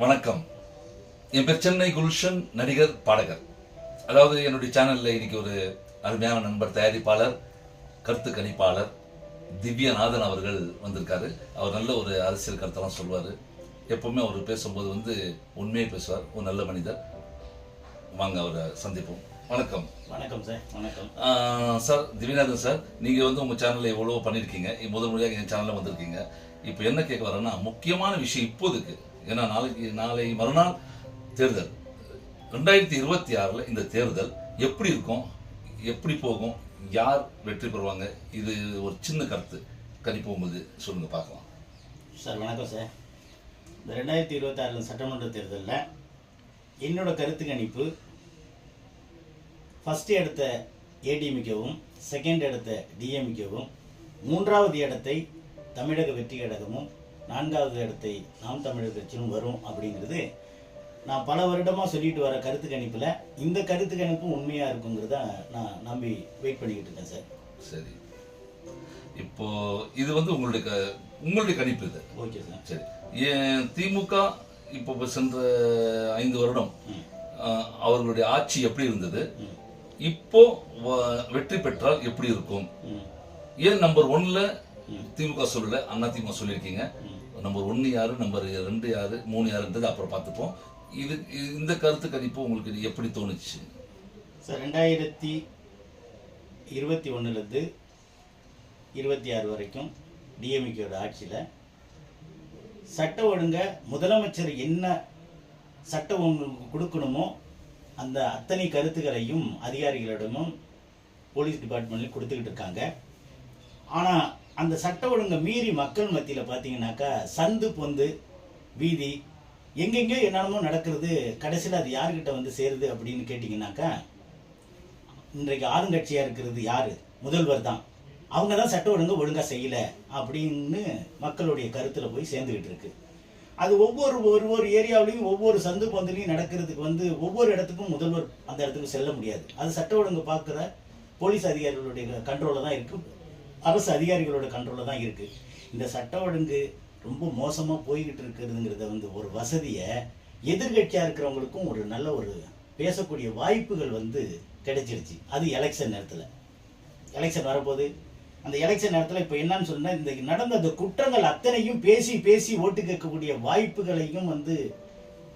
வணக்கம். என் பேர் சென்னை குல்ஷன், நடிகர், பாடகர். அதாவது என்னுடைய சேனலில் இன்னைக்கு ஒரு அருமையான நண்பர், தயாரிப்பாளர், கருத்து கணிப்பாளர் திவ்யநாதன் அவர்கள் வந்திருக்காரு. அவர் நல்ல ஒரு அரசியல் கருத்தெல்லாம் சொல்வார். எப்பவுமே அவர் பேசும்போது உண்மையை பேசுவார். ஒரு நல்ல மனிதர். வாங்க அவரை சந்திப்போம். வணக்கம். வணக்கம் சார். வணக்கம் சார். திவ்யநாதன் சார், நீங்கள் உங்கள் சேனலில் எவ்வளோ பண்ணியிருக்கீங்க. முதல் முறையாக என் சேனலில் வந்திருக்கீங்க. இப்போ என்ன கேட்க வரேன்னா, முக்கியமான விஷயம் இப்போதுக்கு, ஏன்னா நாளை மறுநாள் தேர்தல் 2026 இந்த தேர்தல் எப்படி இருக்கும், எப்படி போகும், யார் வெற்றி பெறுவாங்க, இது ஒரு சின்ன கருத்து கணிப்பு போகும்போது சொல்லுங்க பார்க்கலாம். சார் வணக்கம் சார். இந்த 2026 சட்டமன்ற தேர்தலில் என்னோட கருத்து கணிப்பு, ஃபர்ஸ்ட் இடத்த ஏடிஎம்கேவும், செகண்ட் இடத்த டிஎம்கேவும், மூன்றாவது இடத்தை தமிழக வெற்றி கழகமும், நான்காவது இடத்தை நாம் தமிழர் கட்சியும் வரும் அப்படிங்கிறது நான் பல வருடமாக சொல்லிட்டு வர கருத்து கணிப்பில் இந்த கருத்து கணிப்பும் உண்மையாக இருக்குங்கிறத நான் நம்பி வெயிட் பண்ணிக்கிட்டு இருக்கேன் சார். சரி, இப்போ இது உங்களுடைய கணிப்பு இது. Okay sir. சரி, திமுக இப்போ சென்ற 5 வருடம் அவர்களுடைய ஆட்சி எப்படி இருந்தது, இப்போ வெற்றி பெற்றால் எப்படி இருக்கும்? ஏன் நம்பர் 1ல திமுக சொல்லல, அண்ணா திமுக சொல்லியிருக்கீங்க. நம்பர் 1 யாரு, நம்பர் 2 யாரு, 3 யாருன்றது அப்புறம் பார்த்துப்போம். இந்த கருத்து கணிப்பு உங்களுக்கு எப்படி தோணுச்சு சார்? 2021 26 வரைக்கும் டிஎம்கேயோட ஆட்சியில் சட்ட ஒழுங்க முதலமைச்சர் என்ன சட்ட ஒழுங்கு கொடுக்கணுமோ அந்த அத்தனை கருத்துக்களையும் அதிகாரிகளிடமும் போலீஸ் டிபார்ட்மெண்ட்லையும் கொடுத்துக்கிட்டு இருக்காங்க. ஆனால் அந்த சட்ட ஒழுங்கை மீறி மக்கள் மத்தியில் பார்த்தீங்கன்னாக்கா சந்து பொந்து வீதி எங்கெங்கேயோ என்னென்னமோ நடக்கிறது. கடைசியில் அது யார்கிட்ட சேருது அப்படின்னு கேட்டிங்கனாக்கா, இன்றைக்கு ஆளுங்கட்சியாக இருக்கிறது யார்? முதல்வர் தான். அவங்க தான் சட்ட ஒழுங்காக செய்யலை அப்படின்னு மக்களுடைய கருத்தில் போய் சேர்ந்துக்கிட்டு இருக்கு. அது ஒவ்வொரு ஏரியாவிலையும் ஒவ்வொரு சந்து பொந்துலையும் நடக்கிறதுக்கு ஒவ்வொரு இடத்துக்கும் முதல்வர் அந்த இடத்துக்கு செல்ல முடியாது. அது சட்ட ஒழுங்கு பார்க்குற போலீஸ் அதிகாரிகளுடைய கண்ட்ரோலில் தான் இருக்குது, அரசு அதிகாரிகளோட கண்ட்ரோலில் தான் இருக்குது. இந்த சட்ட ஒழுங்கு ரொம்ப மோசமாக போய்கிட்டு இருக்கிறதுங்கிறத ஒரு வசதியை எதிர்கட்சியாக இருக்கிறவங்களுக்கும் ஒரு நல்ல ஒரு பேசக்கூடிய வாய்ப்புகள் கிடைச்சிருச்சு. அது எலெக்ஷன் நேரத்தில், எலெக்ஷன் வரப்போது அந்த எலெக்ஷன் நேரத்தில் இப்போ என்னன்னு சொன்னால், இந்த நடந்த அந்த குற்றங்கள் அத்தனையும் பேசி பேசி ஓட்டு கேட்கக்கூடிய வாய்ப்புகளையும்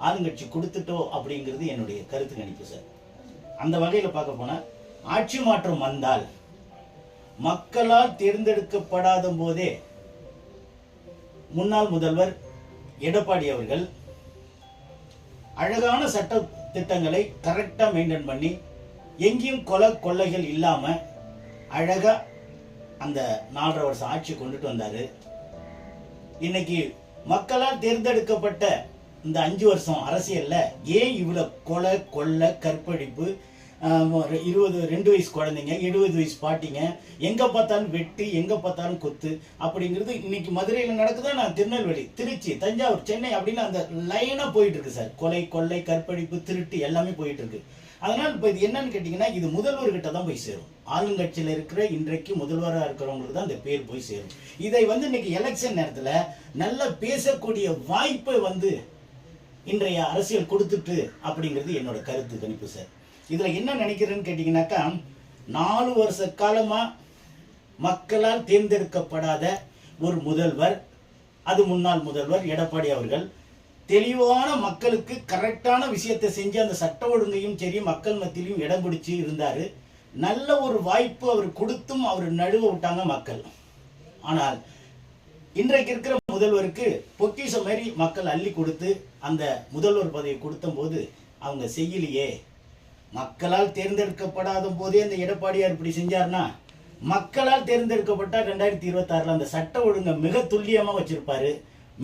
ஆளுங்கட்சி கொடுத்துட்டோ அப்படிங்கிறது என்னுடைய கருத்து கணிப்பு சார். அந்த வகையில் பார்க்க போனால், ஆட்சி மாற்றம் வந்தால் மக்களால் தேர்ந்தெடுக்கப்படாத போதே முன்னாள் முதல்வர் எடப்பாடி அவர்கள் அழகான சட்ட திட்டங்களை கரெக்டாக மெயின்டைன் பண்ணி எங்கேயும் கொள்ளைகள் இல்லாமல் அழகாக அந்த 4.5 வருஷம் ஆட்சி கொண்டுட்டு வந்தார். இன்னைக்கு மக்களால் தேர்ந்தெடுக்கப்பட்ட இந்த 5 வருஷம் அரசியலில் ஏன் இவ்வளோ கொள்ளை கற்பழிப்பு, 2 வயசு குழந்தைங்க, 70 வயசு பாட்டிங்க, எங்கே பார்த்தாலும் வெட்டு, எங்கே பார்த்தாலும் கொத்து அப்படிங்கிறது இன்னைக்கு மதுரையில் நடக்குதா, நான் திருநெல்வேலி, திருச்சி, தஞ்சாவூர், சென்னை அப்படின்னு அந்த லைனாக போயிட்டு இருக்கு சார். கொள்ளை கற்பழிப்பு, திருட்டு எல்லாமே போயிட்டு இருக்கு. அதனால் இப்போ இது என்னன்னு கேட்டிங்கன்னா, இது முதல்வர்கிட்ட தான் போய் சேரும். ஆளுங்கட்சியில் இருக்கிற இன்றைக்கு முதல்வராக இருக்கிறவங்களுக்கு தான் இந்த பேர் போய் சேரும். இதை இன்னைக்கு எலெக்ஷன் நேரத்தில் நல்ல பேசக்கூடிய வாய்ப்பை இன்றைய அரசியல் கொடுத்துட்டு அப்படிங்கிறது என்னோட கருத்து கணிப்பு சார். இதில் என்ன நினைக்கிறேன்னு கேட்டிங்கனாக்கா, 4 வருஷ காலமாக மக்களால் தேர்ந்தெடுக்கப்படாத ஒரு முதல்வர், அது முன்னாள் முதல்வர் எடப்பாடி அவர்கள் தெளிவான மக்களுக்கு கரெக்டான விஷயத்தை செஞ்சு அந்த சட்ட ஒழுங்கையும் சரி மக்கள் மத்தியிலையும் இடம் பிடிச்சி இருந்தார். நல்ல ஒரு வாய்ப்பு அவர் கொடுத்தும் அவர் நழுவ விட்டாங்க மக்கள். ஆனால் இன்றைக்கு இருக்கிற முதல்வருக்கு பொக்கிஷம் மாதிரி மக்கள் அள்ளி கொடுத்து அந்த முதல்வர் பதவியை கொடுத்த போது அவங்க செய்யலையே. மக்களால் தேர்ந்தெடுக்கப்படாத போதே அந்த எடப்பாடியார் இப்படி செஞ்சார்னா, மக்களால் தேர்ந்தெடுக்கப்பட்டால் 2026 அந்த சட்ட ஒழுங்கை மிக துல்லியமாக வச்சிருப்பாரு,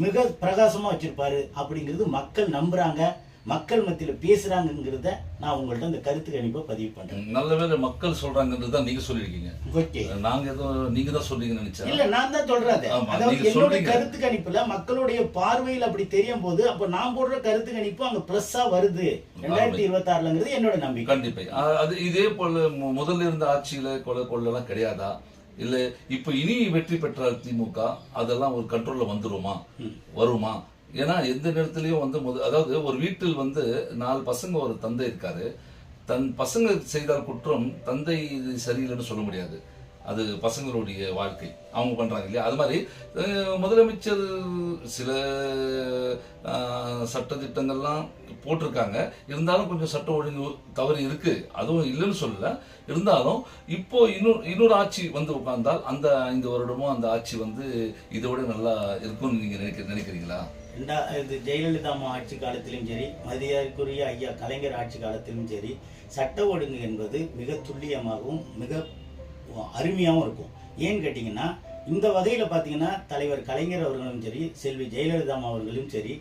மிக பிரகாசமாக வச்சிருப்பாரு அப்படிங்கிறது மக்கள் நம்புறாங்க, மக்கள் மத்தியில் பேசுறாங்கிறத நான் உங்கள்ட்ட இந்த கருத்து கணிப்பை பதிவு பண்றேன். நல்ல வேளை மக்கள் சொல்றாங்கன்றது தான் நீங்க சொல்லிருக்கீங்க. ஓகே, நாங்க ஏதோ நீங்க தான் சொல்றீங்கன்னு நினைச்சேன். இல்ல, நான் தான் சொல்றேன். அதாவது என்னுடைய கருத்து கணிப்புல மக்களுடைய பார்வையில் அப்படி தெரியும் போது அப்ப நான் போடுற கருத்து கணிப்பு அங்க பிளஸ்ஸா வருது 2026ங்கிறது என்னோட நம்பிக்கை. கண்டிப்பா அது இதே போல முதல்ல இருந்த ஆட்சியில கொள்ளெல்லாம் கிடையாதா? இல்ல இப்ப இனி வெற்றி பெற்ற திமுக அதெல்லாம் ஒரு கண்ட்ரோல்ல வருமா? ஏன்னா எந்த நேரத்திலயும் வந்து அதாவது ஒரு வீட்டில் வந்து 4 பசங்க ஒரு தந்தை இருக்காரு. தன் பசங்க செய்தால் குற்றம், தந்தை இது சரியில்லைன்னு சொல்ல முடியாது. அது பசங்களுடைய வாழ்க்கை, அவங்க பண்றாங்க இல்லையா? அது மாதிரி முதலமைச்சர் சில சட்ட திட்டங்கள்லாம் போட்டிருக்காங்க. இருந்தாலும் கொஞ்சம் சட்ட ஒழுங்கு தவறு இருக்கு, அதுவும் இல்லைன்னு சொல்லல. இருந்தாலும் இப்போ இன்னொரு ஆட்சி வந்து உட்கார்ந்தால் அந்த 5 வருடமும் அந்த ஆட்சி வந்து இதோட நல்லா இருக்கும்னு நீங்க நினைக்கிறீங்களா? இது ஜெயலலிதா அம்மா ஆட்சி காலத்திலும் சரி, மதியாக்குரிய ஐயா கலைஞர் ஆட்சி காலத்திலும் சரி, சட்ட ஒழுங்கு என்பது மிக துல்லியமாகவும் மிக அருமையாகவும் இருக்கும். ஏன்னு கேட்டிங்கன்னா, இந்த வகையில் பார்த்தீங்கன்னா தலைவர் கலைஞர் அவர்களும் சரி, செல்வி ஜெயலலிதா அவர்களும் சரி,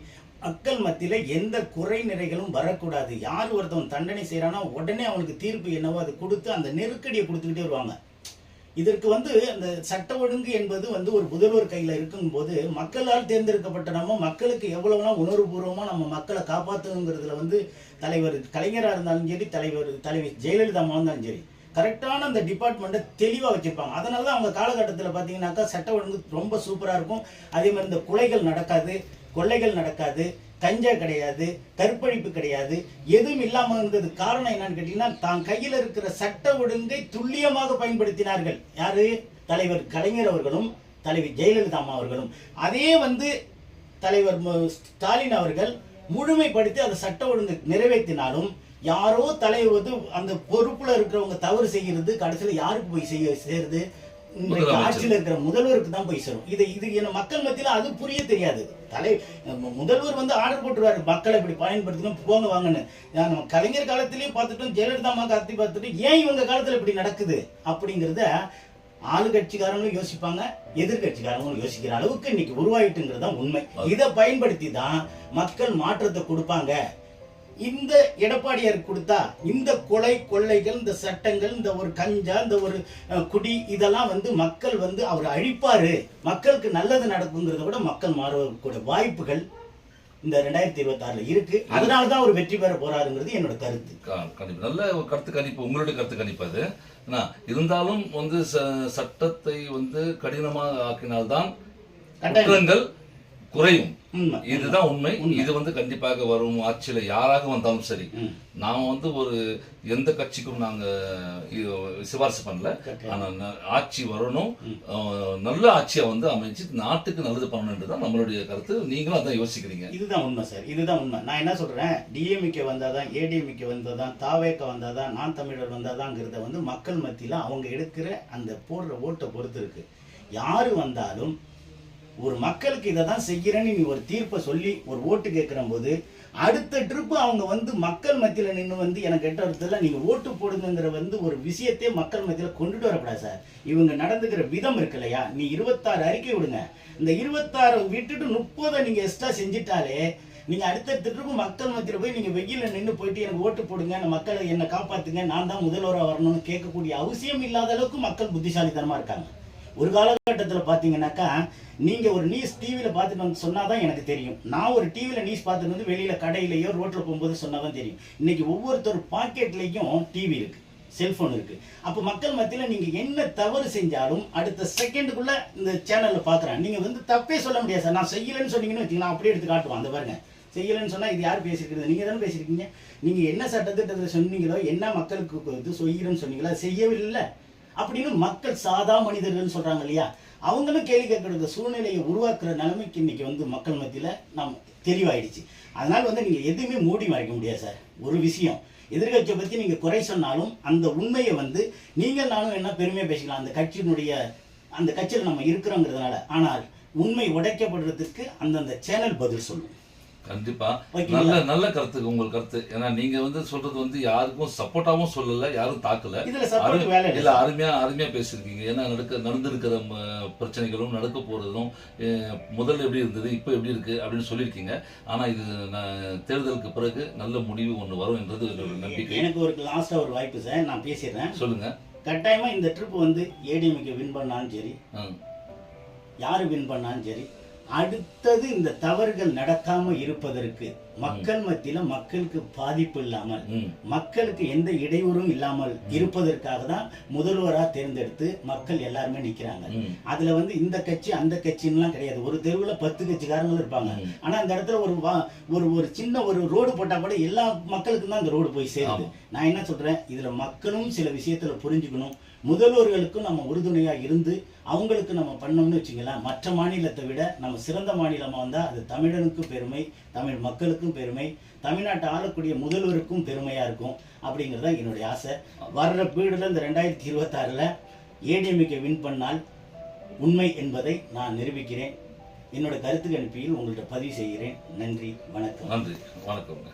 மக்கள் மத்தியில் எந்த குறை நிறைகளும் வரக்கூடாது. யார் ஒருத்தவன் தண்டனை செய்கிறானோ உடனே அவனுக்கு தீர்ப்பு என்னவோ அதை கொடுத்து அந்த நெருக்கடியை கொடுத்துக்கிட்டே வருவாங்க. இதற்கு வந்து அந்த சட்ட ஒழுங்கு என்பது வந்து ஒரு முதல்வர் கையில் இருக்கும்போது மக்களால் தேர்ந்தெடுக்கப்பட்ட நம்ம மக்களுக்கு எவ்வளவுலாம் உணர்வுபூர்வமாக நம்ம மக்களை காப்பாற்றணுங்கிறதுல வந்து தலைவர் கலைஞராக இருந்தாலும் சரி, தலைவி ஜெயலலிதா அம்மா இருந்தாலும் சரி, கரெக்டான அந்த டிபார்ட்மெண்ட்டை தெளிவாக வச்சுருப்பாங்க. அதனால தான் அவங்க காலகட்டத்தில் பார்த்தீங்கன்னாக்கா சட்ட ஒழுங்கு ரொம்ப சூப்பராக இருக்கும். அதே மாதிரி இந்த கொலைகள் நடக்காது, கொள்ளைகள் நடக்காது, கஞ்சா கிடையாது, கற்பழிப்பு கிடையாது, எதுவும் இல்லாமல் இருந்தது. காரணம் என்னன்னு கேட்டீங்கன்னா, தான் கையில் இருக்கிற சட்ட ஒழுங்கை துல்லியமாக பயன்படுத்தினார்கள். யாரு? தலைவர் கலைஞர் அவர்களும் தலைவி ஜெயலலிதா அம்மா அவர்களும். அதே வந்து தலைவர் ஸ்டாலின் அவர்கள் முழுமைப்படுத்தி அந்த சட்ட ஒழுங்கை நிறைவேற்றினாலும் யாரோ தலைவர் அந்த பொறுப்புல இருக்கிறவங்க தவறு செய்கிறது கடைசியில் யாருக்கு போய் சேருது? இன்றைக்கு ஆட்சியில் இருக்கிற முதல்வருக்கு தான் போய் சேரும். இது என்ன மக்கள் மத்தியில் அது புரிய தெரியாது. முதல்வர் வந்து ஆர்டர் போட்டுருவாரு, மக்களை இப்படி பயன்படுத்தணும், போங்க வாங்கன்னு. நம்ம கலைஞர் காலத்திலேயே பார்த்துட்டோம், ஜெயலலிதா அம்மா காலத்தையும் பார்த்துட்டு ஏன் இவங்க காலத்தில் இப்படி நடக்குது அப்படிங்கிறத ஆளுங்கட்சிக்காரங்களும் யோசிப்பாங்க, எதிர்கட்சிக்காரங்களும் யோசிக்கிற அளவுக்கு இன்னைக்கு உருவாயிட்டுங்கிறது தான் உண்மை. இதை பயன்படுத்தி தான் மக்கள் மாற்றத்தை கொடுப்பாங்க. இந்த எடப்பாடியார் கொடுத்தா இந்த கொலை கொள்ளைகள், இந்த சட்டங்கள், இந்த ஒரு கஞ்சா, இந்த ஒரு குடி, இதெல்லாம் வந்து மக்கள் வந்து அவர் அழிப்பாரு, மக்களுக்கு நல்லது நடக்குங்கிறத விட மக்கள் மாறக்கூடிய வாய்ப்புகள் இந்த 2026 இருக்கு. அதனாலதான் அவர் வெற்றி பெற போறாருங்கிறது என்னோட கருத்து. நல்ல ஒரு கருத்து கணிப்பு, உங்களுடைய கருத்து கணிப்பு அது. இருந்தாலும் வந்து சட்டத்தை வந்து கடினமாக ஆக்கினால்தான் குற்றங்கள் குறையும். இதுதான் உண்மை. இது வந்து கண்டிப்பாக வரும் ஆட்சியில யாராக வந்தாலும் சரி, நாம வந்து ஒரு எந்த கட்சிக்கும் நாங்க சிபாரிசு பண்ணல. ஆனா ஆட்சி வரணும், நல்ல ஆட்சியா வந்து அமைச்சு நாட்டுக்கு நல்லது பண்ணணும்ன்றதுதான் நம்மளுடைய கருத்து. நீங்களும் அதான் யோசிக்கிறீங்க. இதுதான் உண்மை சார், இதுதான் உண்மை. நான் என்ன சொல்றேன், டிஎம்கே வந்தாதான், ஏடிஎம்கே வந்தாதான், தாவேக வந்தாதான், நான் தமிழர் வந்தாதாங்கிறத வந்து மக்கள் மத்தியில அவங்க எடுக்கிற அந்த போடுற ஓட்டை பொறுத்து இருக்கு. யாரு வந்தாலும் ஒரு மக்களுக்கு இதை தான் செய்கிறேன்னு நீ ஒரு தீர்ப்பை சொல்லி ஒரு ஓட்டு கேட்கிற போது அடுத்த ட்ரிப்பு அவங்க வந்து மக்கள் மத்தியில் நின்று வந்து எனக்கு எட்ட இடத்துல நீங்கள் ஓட்டு போடுங்கிற வந்து ஒரு விஷயத்தையே மக்கள் மத்தியில் கொண்டுட்டு வரக்கூடாது சார். இவங்க நடந்துக்கிற விதம் இருக்கு இல்லையா? நீ 26 அறிக்கை விடுங்க, இந்த 26 விட்டுட்டு 30 நீங்கள் எக்ஸ்ட்ரா செஞ்சிட்டாலே நீங்கள் அடுத்த ட்ரிப்பு மக்கள் மத்தியில் போய் நீங்கள் வெயிலில் நின்று போயிட்டு எனக்கு ஓட்டு போடுங்க, மக்களை என்னை காப்பாற்றுங்க, நான் தான் முதல்வராக வரணும்னு கேட்கக்கூடிய அவசியம் இல்லாத அளவுக்கு மக்கள் புத்திசாலித்தனமாக இருக்காங்க. ஒரு காலகட்டத்தில் பார்த்தீங்கன்னாக்கா, நீங்கள் ஒரு நியூஸ் டிவியில் பார்த்துட்டு வந்து சொன்னால் தான் எனக்கு தெரியும். நான் ஒரு டிவியில் நியூஸ் பார்த்துட்டு வந்து வெளியில் கடையிலையோ ரோட்டில் போகும்போது சொன்னால் தான் தெரியும். இன்றைக்கி ஒவ்வொருத்தர் பாக்கெட்லேயும் டிவி இருக்குது, செல்ஃபோன் இருக்குது. அப்போ மக்கள் மத்தியில் நீங்கள் என்ன தவறு செஞ்சாலும் அடுத்த செகண்டுக்குள்ளே இந்த சேனலில் பார்க்குறேன். நீங்கள் வந்து தப்பே சொல்ல முடியாது சார். நான் செய்யலைன்னு சொன்னீங்கன்னு வச்சுக்கலாம், அப்படியே எடுத்து காட்டுவான். அந்த பாருங்க, செய்யலைன்னு சொன்னால் இது யார் பேசியிருக்கிறது? நீங்கள் தானே பேசியிருக்கீங்க. நீங்கள் என்ன சட்டத்திட்டத்தை சொன்னீங்களோ, என்ன மக்களுக்கு இது செய்யணும்னு சொன்னீங்களோ, செய்யவில்லை அப்படின்னு மக்கள் சாதா மனிதர்கள் சொல்றாங்க இல்லையா? அவங்களும் கேள்வி கேட்கற சூழ்நிலையை உருவாக்குற நிலைமைக்கு இன்னைக்கு வந்து மக்கள் மத்தியில நாம் தெளிவாயிடுச்சு. அதனால வந்து நீங்க எதுவுமே மூடி மறைக்க முடியாது சார். ஒரு விஷயம், எதிர்கட்சியை பத்தி நீங்க குறை சொன்னாலும் அந்த உண்மையை வந்து நீங்கள் நானும் என்ன பெருமையா பேசிக்கலாம், அந்த கட்சியினுடைய அந்த கட்சியில் நம்ம இருக்கிறோங்கிறதுனால. ஆனால் உண்மை உடைக்கப்படுறதுக்கு அந்தந்த சேனல் பதில் சொல்லும். கண்டிப்பா நல்ல கருத்து உங்கள் கருத்து. ஏன்னா நீங்க வந்து சொல்றது வந்து யாருக்கும் சப்போர்ட்டாவும் சொல்லல, யாரும் தாக்கல, இல்ல அருமையா பேசிருக்கீங்க. ஏன்னா நடந்திருக்கிற பிரச்சனைகளும் நடக்க போறதும் முதல்ல எப்படி இருந்தது இப்ப எப்படி இருக்கு அப்படின்னு சொல்லியிருக்கீங்க. ஆனா இது தேர்தலுக்கு பிறகு நல்ல முடிவு ஒண்ணு வரும் என்றது நம்பிக்கை. எனக்கு ஒரு லாஸ்டா ஒரு வாய்ப்பு சார், நான் பேசிடுறேன். சொல்லுங்க. கட்டாயமா இந்த ட்ரிப் வந்து ஏடிஎம்கே வின் பண்ணாலும் சரி, யாரு வின் பண்ணாலும் சரி, அடுத்தது இந்த தவறுகள் நடக்காம இருப்பதற்கு மக்கள் மத்தியில மக்களுக்கு பாதிப்பு இல்லாமல் மக்களுக்கு எந்த இடையூறும் இல்லாமல் இருப்பதற்காக தான் முதல்வரா தேர்ந்தெடுத்து மக்கள் எல்லாருமே நிக்கிறாங்க. அதுல வந்து இந்த கட்சி அந்த கட்சின்னுலாம் கிடையாது. ஒரு தெருவுல 10 கட்சிக்காரங்களும் இருப்பாங்க. ஆனா அந்த இடத்துல ஒரு சின்ன ஒரு ரோடு போட்டா கூட எல்லா மக்களுக்கும் தான் அந்த ரோடு போய் சேருது. நான் என்ன சொல்றேன், இதுல மக்களும் சில விஷயத்துல புரிஞ்சுக்கணும். முதல்வர்களுக்கும் நம்ம உறுதுணையா இருந்து அவங்களுக்கு நம்ம பண்ணோம்னு வச்சுக்கலாம், மற்ற மாநிலத்தை விட நம்ம சிறந்த மாநிலமா வந்தா அது தமிழனுக்கும் பெருமை, தமிழ் மக்களுக்கும் பெருமை, தமிழ்நாட்டை ஆளக்கூடிய முதல்வருக்கும் பெருமையா இருக்கும் அப்படிங்கிறதா என்னுடைய ஆசை. வர்ற பீரியட்ல இந்த 2026ல ஏடிஎம்கே வின் பண்ணால் உண்மை என்பதை நான் நிரூபிக்கிறேன். என்னோட கருத்து கணிப்பில் உங்கள்கிட்ட பதிவு செய்கிறேன். நன்றி, வணக்கம். நன்றி, வணக்கம்.